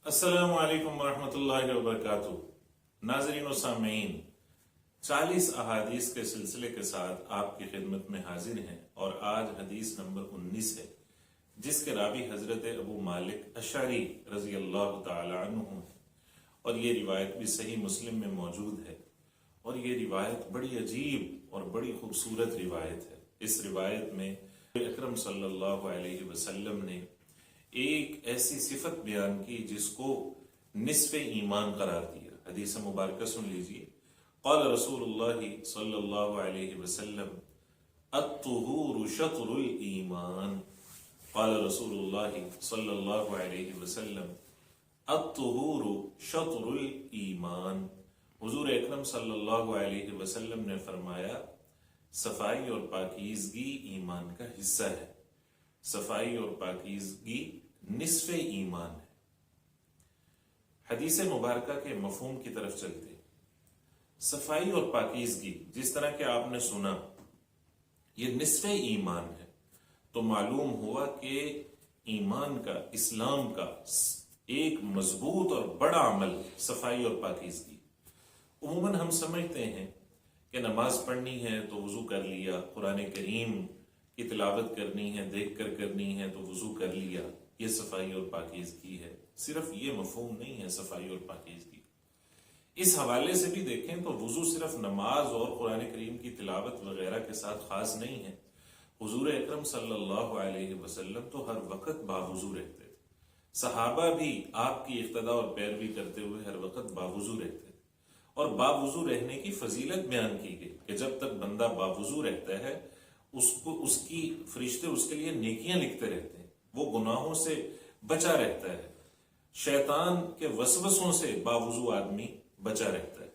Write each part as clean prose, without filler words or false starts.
अस्सलामु अलैकुम वरहमतुल्लाहि वबरकातुह। नाज़रीन व सामीन, 40 अहादीस के सिलसिले के साथ आपकी खिदमत में हाजिर हैं और आज हदीस नंबर 19 है, जिसके रावी हजरत अबू मालिक अशअरी रजी अल्लाह तआला अन्हु हैं और ये रिवायत भी सही मुस्लिम में मौजूद है। और ये रिवायत बड़ी अजीब और बड़ी खूबसूरत रिवायत है। इस रिवायत में अकरम सल्लल्लाहु अलैहि वसल्लम ने एक ऐसी सिफत बयान की जिसको निस्फ़े ईमान करार दिया। हदीस मुबारक सुन लीजिए। क़ाल रसूलुल्लाह सल्लल्लाहु अलैहि वसल्लम अत्तुहूरु शत्रुल ईमान। क़ाल रसूलुल्लाह सल्लल्लाहु अलैहि वसल्लम अत्तुहूरु शत्रुल ईमान। हुजूर अकरम सल्लल्लाहु अलैहि वसल्लम ने फरमाया, सफाई और पाकीज़गी ईमान का हिस्सा है। सफाई और पाकीज़गी निस्फ़े ईमान है। हदीस मुबारका के मफहूम की तरफ चलते हैं। सफाई और पाकीज़गी जिस तरह के आपने सुना, ये निस्फ़े ईमान है, तो मालूम हुआ कि ईमान का, इस्लाम का एक मजबूत और बड़ा अमल सफाई और पाकीज़गी। उमूमन हम समझते हैं कि नमाज पढ़नी है तो वज़ू कर लिया, कुरान करीम की तिलावत करनी है, देख कर करनी है तो वज़ू कर लिया, ये सफाई और पाकीज़गी है। सिर्फ ये मफहूम नहीं है सफाई और पाकीज़गी। इस हवाले से भी देखें तो वज़ू सिर्फ नमाज और कुरान करीम की तिलावत वगैरह के साथ खास नहीं है। हुजूर अकरम सल्लल्लाहु अलैहि वसल्लम तो हर वक्त बावुज़ू रहते थे। सहाबा भी आपकी इक्तदा और पैरवी करते हुए हर वक्त बावुज़ू रहते थे। और बावुज़ू रहने की फजीलत बयान की गई कि जब तक बंदा बावुज़ू रहता है उसको, उसकी फरिश्ते उसके लिए नेकियां लिखते रहते हैं, वो गुनाहों से बचा रहता है, शैतान के वसवसों से बावुज़ू आदमी बचा रहता है।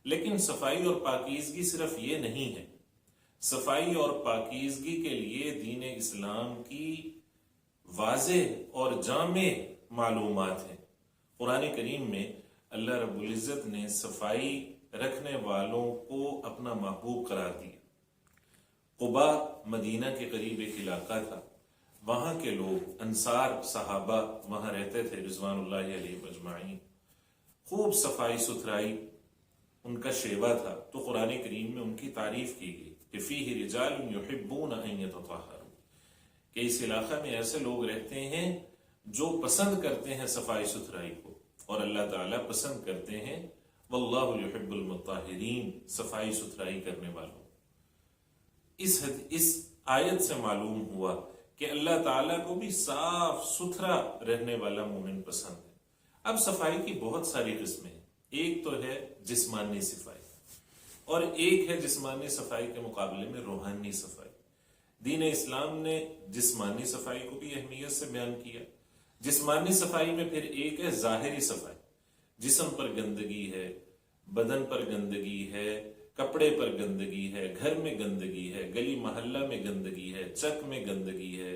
लेकिन सफाई और पाकीज़गी सिर्फ ये नहीं है। सफाई और पाकीज़गी के लिए दीन इस्लाम की वाज़ेह और जामे मालूमात हैं। कुरान करीम में अल्लाह रब्बुल इज़्ज़त ने सफाई रखने वालों को अपना महबूब करार दिया। कुबा मदीना के करीब एक इलाका था, वहां के लोग अंसार सहाबा वहां रहते थे रिज़वानुल्लाहि अलैहिम अजमाइन। खूब सफाई सुथराई उनका शेवा था। तो कुरान करीम में उनकी तारीफ की गई कि फीहि रिजालुन युहिब्बून अन यततहहरू, कि इस इलाका में ऐसे लोग रहते हैं जो पसंद करते हैं सफाई सुथराई को, और अल्लाह ताला पसंद करते हैं वल्लाहु युहिब्बुल मुत्ताहिरीन, सफाई सुथराई करने वालों। इस आयत से मालूम हुआ कि अल्लाह ताला को भी साफ सुथरा रहने वाला मोमिन पसंद है। अब सफाई की बहुत सारी किस्में हैं। एक तो है जिस्मानी सफाई और एक है जिस्मानी सफाई के मुकाबले में रूहानी सफाई। दीन इस्लाम ने जिस्मानी सफाई को भी अहमियत से बयान किया। जिस्मानी सफाई में फिर एक है जाहिरी सफाई, जिस्म पर गंदगी है, बदन पर गंदगी है, कपड़े पर गंदगी है, घर में गंदगी है, गली मोहल्ला में गंदगी है, चक में गंदगी है,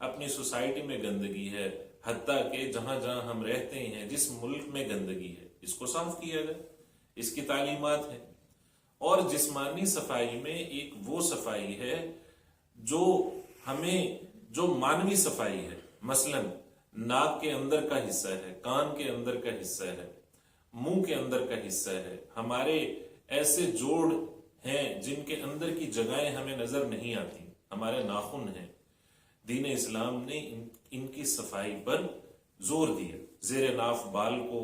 अपनी सोसाइटी में गंदगी है, हत्ता के जहां जहां हम रहते हैं जिस मुल्क में गंदगी है, इसको साफ किया जाए, इसकी तालीमात है। और जिस्मानी सफाई में एक वो सफाई है जो हमें, जो मानवी सफाई है, मसलन नाक के अंदर का हिस्सा है, कान के अंदर का हिस्सा है, मुंह के अंदर का हिस्सा है, हमारे ऐसे जोड़ हैं जिनके अंदर की जगहें हमें नजर नहीं आती, हमारे नाखून हैं। दीन इस्लाम ने इनकी सफाई पर जोर दिया। जेर नाफ बाल को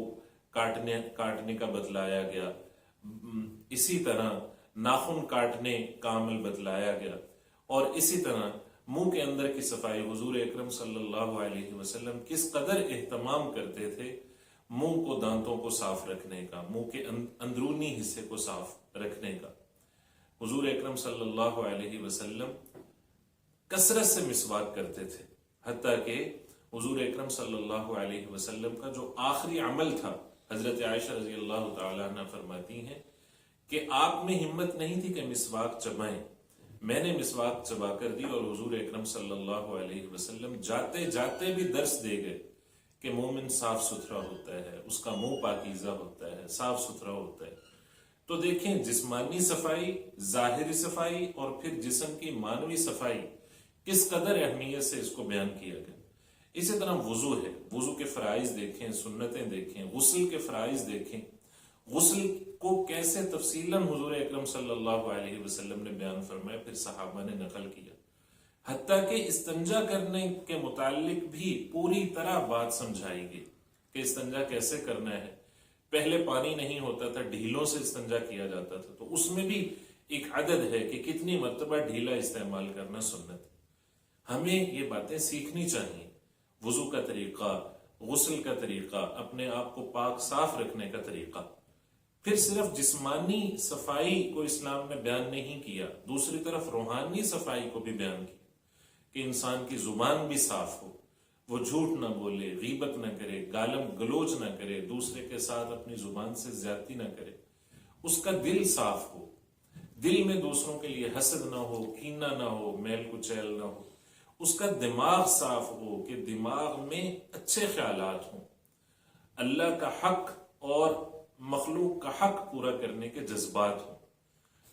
काटने का बतलाया गया। इसी तरह नाखून काटने का अमल बतलाया गया। और इसी तरह मुंह के अंदर की सफाई, हुजूर अकरम सल्लल्लाहु अलैहि वसल्लम किस कदर एहतमाम करते थे मुंह को, दांतों को साफ रखने का, मुंह के अंदरूनी हिस्से को साफ रखने का। हुजूर अकरम सल्लल्लाहु अलैहि वसल्लम कसरत से मिसवाक करते थे, हत्ता कि हुजूर अकरम सल्लल्लाहु अलैहि वसल्लम का जो आखिरी अमल था, हजरत आयशा रज़ी अल्लाह तआला अन्हा फरमाती हैं कि आप में हिम्मत नहीं थी कि मिसवाक चबाएं, मैंने मिसवाक चबा कर दी और हुजूर अकरम सल्लल्लाहु अलैहि वसल्लम जाते जाते भी दर्स दे गए कि मोमिन साफ सुथरा होता है, उसका मुंह पाकीज़ा होता है, साफ सुथरा होता है। तो देखें, जिस्मानी सफाई, जाहिरी सफाई और फिर जिस्म की मानवी सफाई, किस कदर अहमियत से इसको बयान किया गया। اسی طرح وضو ہے، وضو کے فرائض دیکھیں، سنتیں دیکھیں، غسل کے فرائض دیکھیں، غسل کو کیسے تفصیلاً حضور اکرم صلی اللہ علیہ وسلم نے بیان فرمایا، پھر صحابہ نے نقل کیا، حتیٰ کہ استنجا کرنے کے متعلق بھی پوری طرح بات سمجھائی گئی کہ استنجا کیسے کرنا ہے۔ پہلے پانی نہیں ہوتا تھا، ڈھیلوں سے استنجا کیا جاتا تھا، تو اس میں بھی ایک عدد ہے کہ کتنی مرتبہ ڈھیلا استعمال کرنا سنت ہے۔ ہمیں یہ باتیں سیکھنی چاہیے، وضو کا طریقہ، غسل کا طریقہ، اپنے آپ کو پاک صاف رکھنے کا طریقہ۔ پھر صرف جسمانی صفائی کو اسلام نے بیان نہیں کیا، دوسری طرف روحانی صفائی کو بھی بیان کیا کہ انسان کی زبان بھی صاف ہو، وہ جھوٹ نہ بولے، غیبت نہ کرے، گالم گلوچ نہ کرے، دوسرے کے ساتھ اپنی زبان سے زیادتی نہ کرے، اس کا دل صاف ہو، دل میں دوسروں کے لیے حسد نہ ہو، کینہ نہ ہو، میل کچیل نہ ہو، اس کا دماغ صاف ہو کہ دماغ میں اچھے خیالات ہوں، اللہ کا حق اور مخلوق کا حق پورا کرنے کے جذبات ہوں۔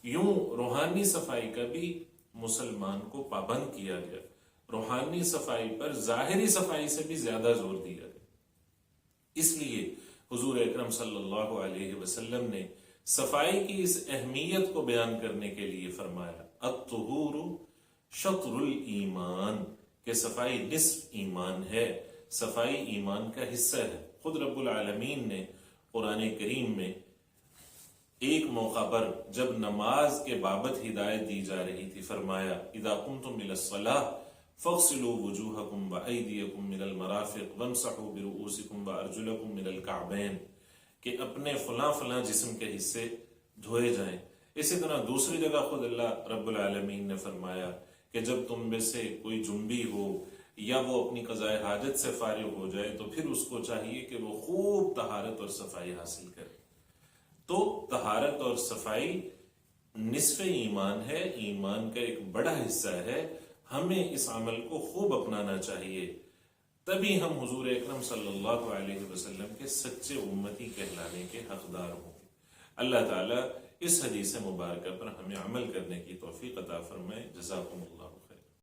یوں روحانی صفائی کا بھی مسلمان کو پابند کیا گیا، روحانی صفائی پر ظاہری صفائی سے بھی زیادہ زور دیا گیا۔ اس لیے حضور اکرم صلی اللہ علیہ وسلم نے صفائی کی اس اہمیت کو بیان کرنے کے لیے فرمایا الطہور شطر الایمان، کہ صفائی نصف ایمان ہے، صفائی ایمان کا حصہ ہے۔ خود رب العالمین نے قرآن کریم میں ایک موقع پر جب نماز کے بابت ہدایت دی جا رہی تھی فرمایا اذا قمتم الى الصلاة فاغسلوا وجوهكم وايديكم من المرافق وامسحوا برؤوسكم وارجلكم من الكعبين، کہ اپنے فلاں فلاں جسم کے حصے دھوئے جائیں۔ اسی طرح دوسری جگہ خود اللہ رب العالمین نے فرمایا کہ جب تم میں سے کوئی جنبی ہو یا وہ اپنی قضاء حاجت سے فارغ ہو جائے تو پھر اس کو چاہیے کہ وہ خوب طہارت اور صفائی حاصل کرے۔ تو طہارت اور صفائی نصف ایمان ہے، ایمان کا ایک بڑا حصہ ہے، ہمیں اس عمل کو خوب اپنانا چاہیے، تبھی ہم حضور اکرم صلی اللہ علیہ وسلم کے سچے امتی کہلانے کے حقدار ہوں گے۔ اللہ تعالیٰ اس حدیث مبارکہ پر ہمیں عمل کرنے کی توفیق عطا فرمائے۔ جزاکم اللہ۔